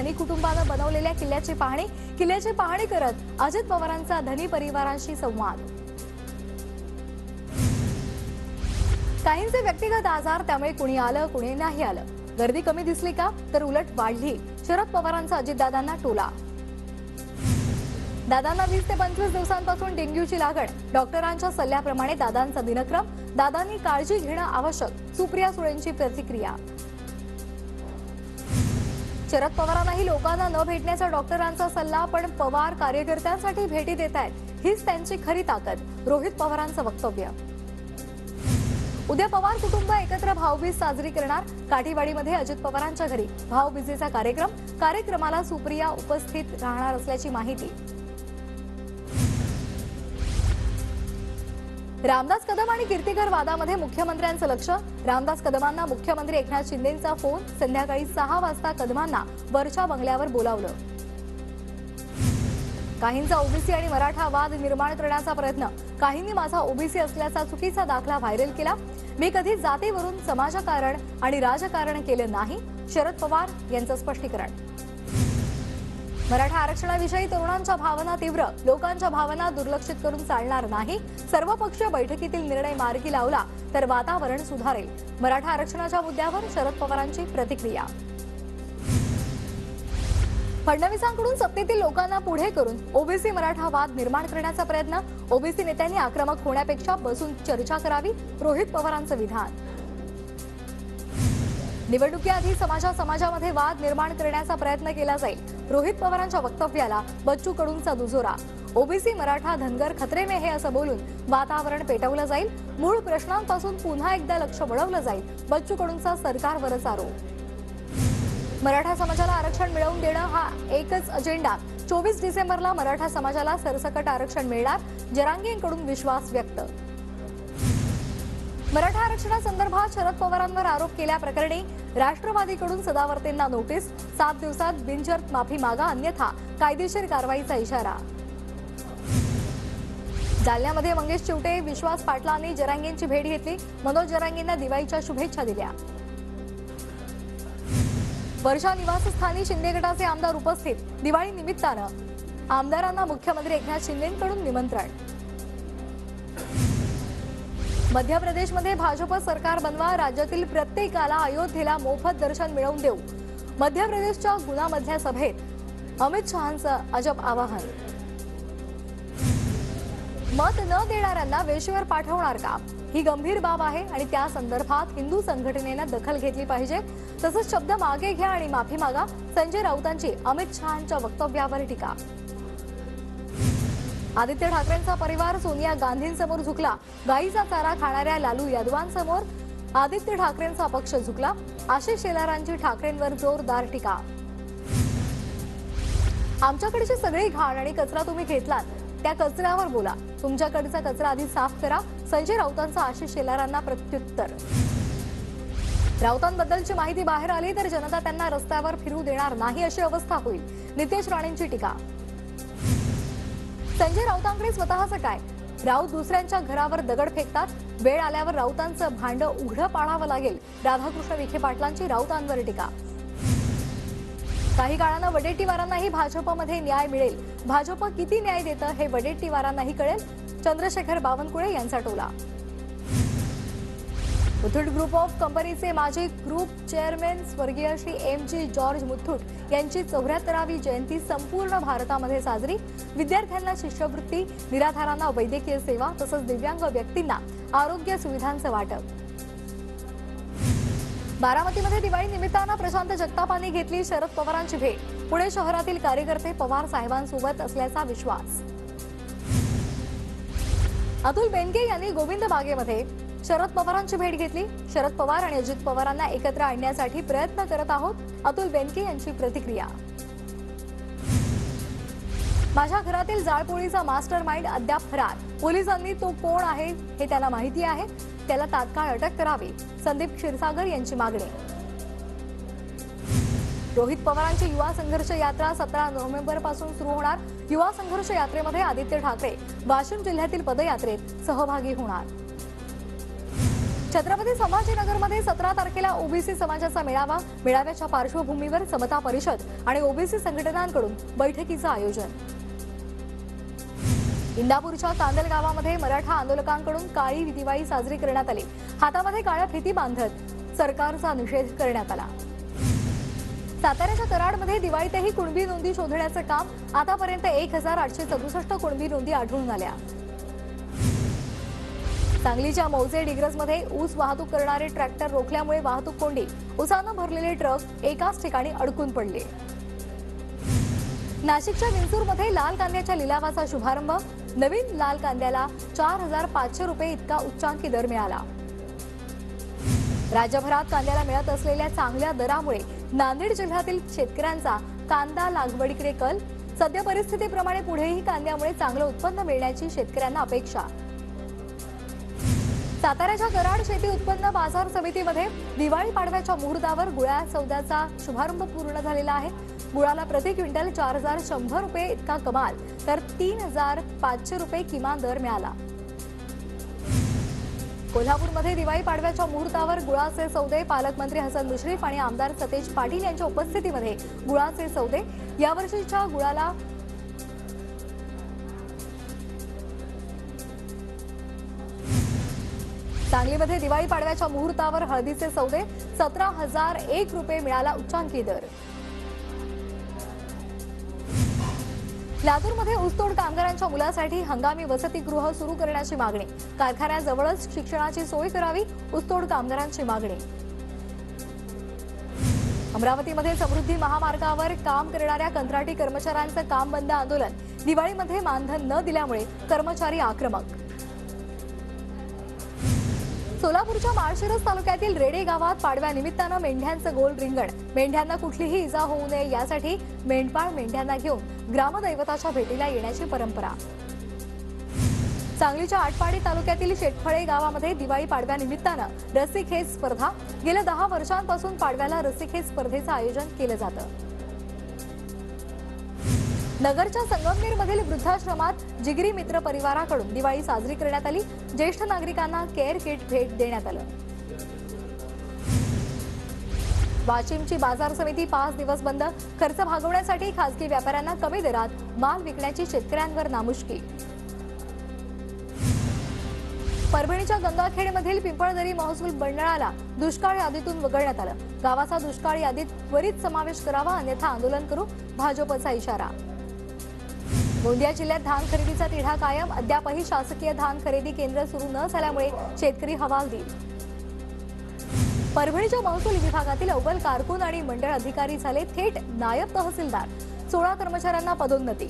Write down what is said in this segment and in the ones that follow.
धनी कुटुंबानं बनवलेल्या किल्ल्याची पाहणी करत अजित पवारांचा धनी परिवारांशी संवाद। काहींचे व्यक्तिगत आजार, त्यामुळे कुणी आलं कुणी नाही आलं। गर्दी कमी दिसली का, तर उलट वाढली। शरद पवारांचा अजितदादांना टोला। दादांना 20 ते 25 दिवसांपासून डेंग्यूची लागण, डॉक्टरांच्या सल्ल्याप्रमाणे दादांचा दिनक्रम, दादांनी काळजी घेणं आवश्यक। सुप्रिया सुळेंची प्रतिक्रिया। शरद पवारांनाही लोकांना न भेटण्याचा डॉक्टरांचा सल्ला, पण पवार कार्यकर्त्यांसाठी भेटी देत आहेत, हीच त्यांची खरी ताकद। रोहित पवारांचं वक्तव्य। उद्या पवार कुटुंब एकत्र भाऊबीज साजरी करणार। काठीवाडीमध्ये अजित पवारांच्या घरी भाऊबीजेचा कार्यक्रमाला सुप्रिया उपस्थित राहणार असल्याची माहिती। रामदास कदम आणि कीर्तिकर वादामध्ये मुख्यमंत्र्यांचं लक्ष। रामदास कदमांना मुख्यमंत्री एकनाथ शिंदेंचा फोन। संध्याकाळी 6 वाजता कदमांना वरच्या बंगल्यावर बोलावलं। काहींचा ओबीसी आणि मराठा वाद निर्माण करण्याचा प्रयत्न। काहींनी माझा ओबीसी असल्याचा चुकीचा दाखला व्हायरल केला। मी कधी जातीवरून समाजकारण आणि राजकारण केलं नाही। शरद पवार यांचं स्पष्टीकरण। मराठा आरक्षणाविषयी तरुणांच्या भावना तीव्र, लोकांच्या भावना दुर्लक्षित करून चालणार नाही। सर्वपक्षीय बैठकीतील निर्णय मार्गी लावला तर वातावरण सुधारेल। मराठा आरक्षणाच्या मुद्द्यावर शरद पवारांची प्रतिक्रिया। फडणवीसांकडून सत्तेतील लोकांना पुढे करून ओबीसी मराठा वाद निर्माण करण्याचा प्रयत्न। ओबीसी नेत्यांनी आक्रमक होण्यापेक्षा बसून चर्चा करावी, रोहित पवारांचं विधान। निवडणुकीआधी समाजामध्ये वाद निर्माण करण्याचा प्रयत्न केला जाईल, रोहित पवारांच्या वक्तव्याला बच्चू कडूंचा दुजोरा। ओबीसी मराठा धनगर खतरे में है असं बोलून वातावरण पेटवलं जाईल। मूळ प्रश्नांपासून पुन्हा एकदा लक्ष वळवलं जाईल, बच्चू कडूंचा सरकारवरच आरोप। मराठा समाजाला आरक्षण मिळवून देणं हा एकच अजेंडा। 24 डिसेंबरला मराठा समाजाला सरसकट आरक्षण मिळणार, जरांगेंकडून विश्वास व्यक्त। मराठा आरक्षणासंदर्भात शरद पवारांवर आरोप केल्याप्रकरणी राष्ट्रवादीकडून सदावर्तेंना नोटीस। 7 दिवसात बिनशर्त माफी मागा, अन्यथा कायदेशीर कारवाईचा इशारा। जालन्यामध्ये मंगेश चिवटे, विश्वास पाटलांनी जरांगेंची भेट घेतली। मनोज जरांगेंना दिवाळीच्या शुभेच्छा दिल्या। वर्षा निवासस्थानी शिंदे गटाचे आमदार उपस्थित। दिवाळी निमित्तानं आमदारांना मुख्यमंत्री एकनाथ शिंदेंकडून निमंत्रण। मध्य प्रदेशमध्ये भाजप सरकार बनवा, राज्यातील प्रत्येकाला अयोध्येला मोफत दर्शन मिळवून देऊ। मध्य प्रदेशच्या गुनामधल्या सभेत अमित शहांचं अजब आवाहन। मत न देणाऱ्यांना वेशीवर पाठवणार का, ही गंभीर बाब आहे आणि त्या संदर्भात हिंदू संघटनेनं दखल घेतली पाहिजे। तसंच शब्द मागे घ्या आणि माफी मागा। संजय राऊतांची अमित शहांच्या वक्तव्यावर टीका। आदित्य ठाकरेंचा परिवार सोनिया गांधींसमोर झुकला। गाईचा चारा खाणाऱ्या लालू यादवांसमोर आदित्य ठाकरेंचा पक्ष झुकला। आशिष शेलारांची ठाकरेंवर जोरदार टीका। आमच्याकडची सगळी घाण आणि कचरा तुम्ही घेतलात, त्या कचऱ्यावर बोला, तुमच्याकडचा कचरा आधी साफ करा। संजय राऊतांचा आशिष शेलारांना प्रत्युत्तर। राऊतांबद्दलची माहिती बाहेर आली तर जनता त्यांना रस्त्यावर फिरू देणार नाही, अशी अवस्था होईल। नितेश राणेंची टीका। संजय राऊतांकडे स्वतःचं काय, राऊत दुसऱ्यांच्या घरावर दगड फेकतात। वेळ आल्यावर राऊतांचं भांड उघडं पाडावं लागेल। राधाकृष्ण विखे पाटलांची राऊतांवर टीका। काही काळानं वडेट्टीवारांनाही भाजपमध्ये न्याय मिळेल। भाजप किती न्याय देतं हे वडेट्टीवारांनाही कळेल। चंद्रशेखर बावनकुळे यांचा टोला। मुथूट ग्रुप ऑफ कंपनीचे माजी ग्रुप चेअरमॅन स्वर्गीय श्री एम.जी. जॉर्ज मुथूट यांची 74वी जयंती संपूर्ण भारतामध्ये साजरी। विद्यार्थ्यांना शिष्यवृत्ती, निराधारांना वैद्यकीय सेवा तसंच दिव्यांग व्यक्तींना आरोग्य सुविधांचं वाटप। बारामतीमध्ये दिवाळी निमित्तानं प्रशांत जगतापांनी घेतली शरद पवारांची भेट। पुणे शहरातील कार्यकर्ते पवार साहेबांसोबत असल्याचा विश्वास। अतुल बेनके यांनी गोविंद बागेमध्ये शरद पवारांची भेट घेतली। शरद पवार आणि अजित पवारांना एकत्र आणण्यासाठी प्रयत्न करत आहोत, अतुल बेनके यांची प्रतिक्रिया। माझ्या घरातील जाळपोळीचा मास्टर माइंड अद्याप फरार। पोलिसांनी तो कोण आहे हे त्यांना माहिती आहे, त्याला तात्काळ अटक करावी, संदीप क्षीरसागर यांची मागणी। रोहित पवारांची युवा संघर्ष यात्रा 17 नोव्हेंबर पासून सुरू होणार। युवा संघर्ष यात्रेमध्ये आदित्य ठाकरे वाशिम जिल्ह्यातील पदयात्रेत सहभागी होणार। छत्रपती संभाजीनगरमध्ये 17 तारखेला ओबीसी समाजाचा मेळावा, मेळाव्याच्या पार्श्वभूमीवर समता परिषद आणि ओबीसी संघटनांकडून बैठकीचं आयोजन. इंदापूरच्या कांदल गावामध्ये मराठा आंदोलकांकडून काळी दिवाळी साजरी करण्यात आली. हातामध्ये काळ्या फिती बांधत सरकारचा निषेध करण्यात आला. साताऱ्याच्या कराडमध्ये दिवाळीतही कुणबी नोंदी शोधण्याचं काम. आतापर्यंत 1867 कुणबी नोंदी आढळून आल्या. सांगलीच्या मौजे डिग्रजमध्ये ऊस वाहतूक करणारे ट्रॅक्टर रोखल्यामुळे वाहतूक कोंडी. ऊसानं भरलेले ट्रक एकाच ठिकाणी अडकून पडले. नाशिकच्या विंचूरमध्ये लाल कांद्याच्या लिलावाचा शुभारंभ. नवीन लाल कांद्याला 4500 रुपये इतका उच्चांकी दर मिळाला. राज्यभरात कांद्याला मिळत असलेल्या चांगल्या दरामुळे नांदेड जिल्ह्यातील शेतकऱ्यांचा कांदा लागवडीकडे कल. सध्या परिस्थितीप्रमाणे पुढेही कांद्यामुळे चांगलं उत्पन्न मिळण्याची शेतकऱ्यांना अपेक्षा. साताऱ्याच्या कराड शेती उत्पन्न बाजार समितीमध्ये दिवाळी पाडव्याच्या मुहूर्तावर गुळा सौद्याचा शुभारंभ पूर्ण झालेला आहे. गुळाला प्रति क्विंटल 4100 रुपये इतका कमाल तर 3500 रुपये किमान दर मिळाला. कोल्हापूरमध्ये दिवाळी पाडव्याच्या मुहूर्तावर गुळाचे सौदे. पालकमंत्री हसन मुश्रीफ आणि आमदार सतेज पाटील यांच्या उपस्थितीमध्ये गुळाचे सौदे. यावर्षीच्या गुळाला सांगलीमध्ये दिवाळी पाडव्याच्या मुहूर्तावर हळदीचे सौदे. 17001 रुपये मिळाला उच्चांकी दर. लातूरमध्ये ऊसतोड कामगारांच्या मुलासाठी हंगामी वसतिगृह सुरू करण्याची मागणी. कारखान्याजवळच शिक्षणाची सोय करावी, ऊसतोड कामगारांची मागणी. अमरावतीमध्ये समृद्धी महामार्गावर काम करणाऱ्या कंत्राटी कर्मचाऱ्यांचं काम बंद आंदोलन. दिवाळीमध्ये मानधन न दिल्यामुळे कर्मचारी आक्रमक. सोलापूरच्या माळशिरस तालुक्यातील रेडे गावात पाडव्यानिमित्तानं मेंढ्यांचं गोल रिंगण. मेंढ्यांना कुठलीही इजा होऊ नये यासाठी मेंढपाळ मेंढ्यांना घेऊन ग्रामदैवताच्या भेटीला येण्याची परंपरा. सांगलीच्या आटपाडी तालुक्यातील शेटफळे गावामध्ये दिवाळी पाडव्यानिमित्तानं रस्सीखेच स्पर्धा. गेल्या 10 वर्षांपासून पाडव्याला रस्सीखेच स्पर्धेचं आयोजन केलं जातं. नगरच्या संगमनेरमधील वृद्धाश्रमात जिगरी मित्र परिवाराकडून दिवाळी साजरी करण्यात आली. ज्येष्ठ नागरिकांना केअर किट भेट देण्यात आलं. वाशिमची बाजार समिती 5 दिवस बंद. खर्च भागवण्यासाठी खासगी व्यापाऱ्यांना कमी दरात माल विकण्याची शेतकऱ्यांवर नामुष्की. परभणीच्या गंगाखेडमधील पिंपळदरी महसूल मंडळाला दुष्काळ यादीतून वगळण्यात आलं. गावाचा दुष्काळ यादीत त्वरित समावेश करावा अन्यथा आंदोलन करू, भाजपचा इशारा. गोंदिया जिल्ह्यात धान खरेदीचा तिढा कायम. अद्यापही शासकीय धान खरेदी केंद्र सुरू न झाल्यामुळे शेतकरी हवालदिल. परभणीच्या महसूल विभागातील अव्वल कारकून आणि मंडळ अधिकारी झाले थेट नायब तहसीलदार. 16 कर्मचाऱ्यांना पदोन्नती.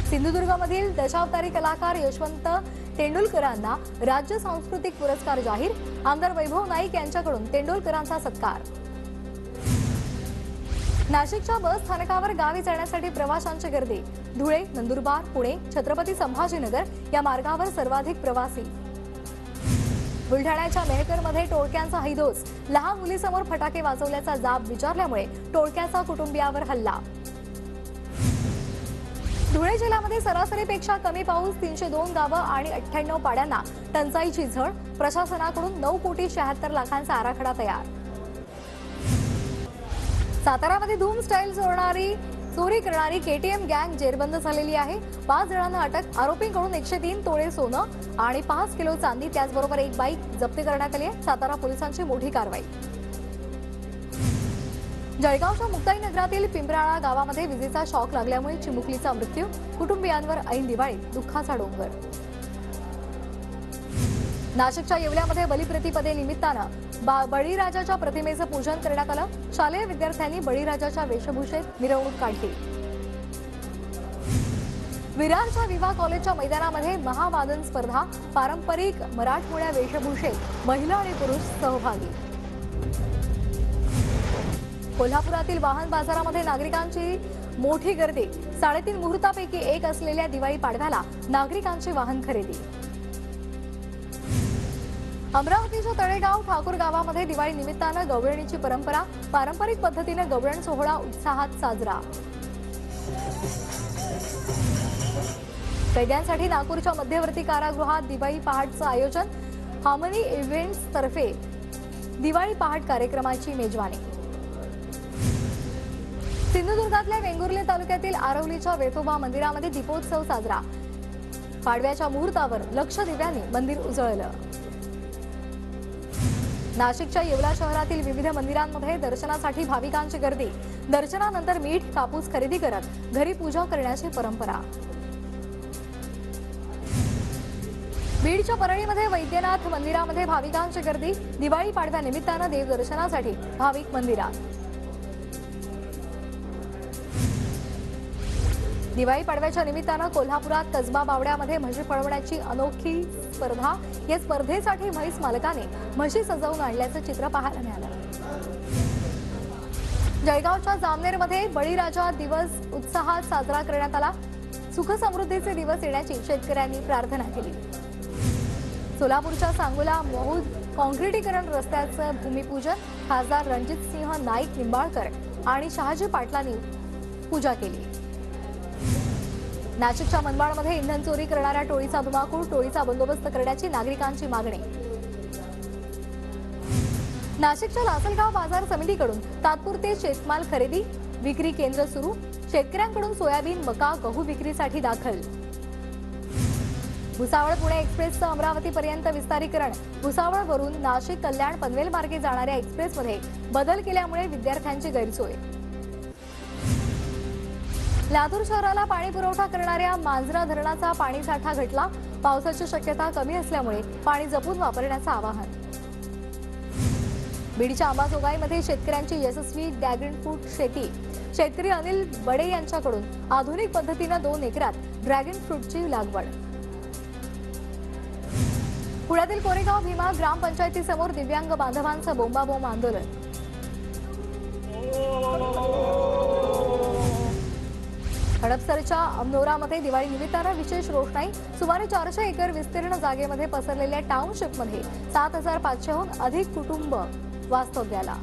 सिंधुदुर्गमधील दशावतारी कलाकार यशवंत तेंडुलकरांना राज्य सांस्कृतिक पुरस्कार जाहीर. आमदार वैभव नाईक यांच्याकडून तेंडुलकरांचा सत्कार. नाशिकच्या बस स्थानकावर गावी जाण्यासाठी प्रवाशांची गर्दी. धुळे, नंदुरबार, पुणे, छत्रपती संभाजीनगर या मार्गावर सर्वाधिक प्रवासी. बुलढाण्याच्या मेहकरमध्ये टोळक्यांचा हैदोस. लहान मुलीसमोर फटाके वाजवल्याचा जाब विचारल्यामुळे टोळक्याचा कुटुंबियावर हल्ला. धुळे जिल्ह्यामध्ये सरासरीपेक्षा कमी पाऊस. 302 गावं आणि 98 पाड्यांना टंचाईची झळ. प्रशासनाकडून 9,76,00,000 लाखांचा आराखडा तयार. सातारामध्ये धूम स्टाईल चोरी करणारी केटीएम गँग जेरबंद झालेली आहे. 5 जणांना अटक. आरोपींकडून 103 तोळे सोनं आणि 5 किलो चांदी त्याचबरोबर एक बाईक जप्त करण्यात आली आहे. सातारा पोलिसांची मोठी कारवाई. जळगावच्या मुक्ताई नगरातील पिंपराळा गावामध्ये विजेचा शॉक लागल्यामुळे चिमुकलीचा मृत्यू. कुटुंबियांवर ऐन दिवाळीत दुःखाचा डोंगर. नाशिकच्या येवल्यामध्ये बलिप्रतिपदे निमित्तानं बळीराजाच्या प्रतिमेचं पूजन करण्यात आलं. शालेय विद्यार्थ्यांनी बळीराजाच्या वेशभूषेत मिरवणूक काढली. विरारच्या विवाह कॉलेजच्या मैदानामध्ये महावादन स्पर्धा. पारंपरिक मराठमोळ्या वेशभूषेत महिला आणि पुरुष सहभागी. कोल्हापुरातील वाहन बाजारामध्ये नागरिकांची मोठी गर्दी. 3.5 मुहूर्तापैकी एक असलेल्या दिवाळी पाडव्याला नागरिकांची वाहन खरेदी. अमरावतीच्या तळेगाव ठाकूर गावामध्ये दिवाळी निमित्तानं गवळणीची परंपरा. पारंपरिक पद्धतीने गवळण सोहळा उत्साहात साजरा. कैद्यांसाठी नागपूरच्या मध्यवर्ती कारागृहात दिवाळी पहाटचं आयोजन. हार्मनी इव्हेंट्स तर्फे दिवाळी पहाट कार्यक्रमाची मेजवानी। सिंधुदुर्गातल्या वेंगुर्ले तालुक्यातील आरवलीच्या वेतोबा मंदिरामध्ये दीपोत्सव साजरा। पाडव्याच्या मुहूर्तावर लक्ष दिव्यांनी मंदिर उजळलं। नाशिकच्या येवला शहरातील विविध मंदिरांमध्ये दर्शनासाठी भाविकांची गर्दी। दर्शनानंतर मीठ कापूस खरेदी करत घरी पूजा करण्याची परंपरा। बीडच्या परळीमध्ये वैद्यनाथ मंदिरामध्ये भाविकांची गर्दी। दिवाळी पाडव्या निमित्तानं देवदर्शनासाठी भाविक मंदिरात। दिवाळी पाडव्याच्या निमित्तानं कोल्हापुरात कसबा बावड्यामध्ये म्हशी पळवण्याची अनोखी स्पर्धा। या स्पर्धेसाठी म्हैस मालकाने म्हशी सजवून आणल्याचं चित्र पाहायला मिळालं। जळगावच्या जामनेरमध्ये बळीराजा दिवस उत्साहात साजरा करण्यात आला। सुख समृद्धीचे दिवस येण्याची शेतकऱ्यांनी प्रार्थना केली। सोलापूरच्या सांगोला महूद काँक्रिटीकरण रस्त्याचं भूमिपूजन खासदार रणजितसिंह नाईक निंबाळकर आणि शहाजी पाटलांनी पूजा केली। नाशिकच्या मनमाडमध्ये इंधन चोरी करणाऱ्या टोळीचा धुमाकूळ। टोळीचा बंदोबस्त करण्याची नागरिकांची मागणी। नाशिकच्या लासलगाव बाजार समितीकडून तात्पुरते शेतमाल खरेदी विक्री केंद्र सुरू। शेतकऱ्यांकडून सोयाबीन मका गहू विक्रीसाठी दाखल। भुसावळ पुणे एक्सप्रेसचं अमरावतीपर्यंत विस्तारीकरण। भुसावळवरून नाशिक कल्याण पनवेल मार्गे जाणाऱ्या एक्सप्रेसमध्ये बदल केल्यामुळे विद्यार्थ्यांची गैरसोय। लातूर शहराला पाणी पुरवठा करणाऱ्या मांजरा धरणाचा पाणीसाठा घटला। पावसाची शक्यता कमी असल्यामुळे पाणी जपून वापरण्याचं आवाहन। बीडच्या अंबाजोगाईमध्ये शेतकऱ्यांची यशस्वी ड्रॅगन फ्रूट शेती। शेतकरी अनिल बडे यांच्याकडून आधुनिक पद्धतीने 2 एकरात ड्रॅगन फ्रूटची लागवड। पुण्यातील कोरेगाव भीमा ग्रामपंचायतीसमोर दिव्यांग बांधवांचं बोंबाबोंब आंदोलन। हडपसरच्या अमनोरामध्ये दिवाळी निमित्तानं विशेष रोषणाई। सुमारे 400 एकर विस्तीर्ण जागेमध्ये पसरलेल्या टाउनशिपमध्ये 7500हून अधिक कुटुंब वास्तव्याला।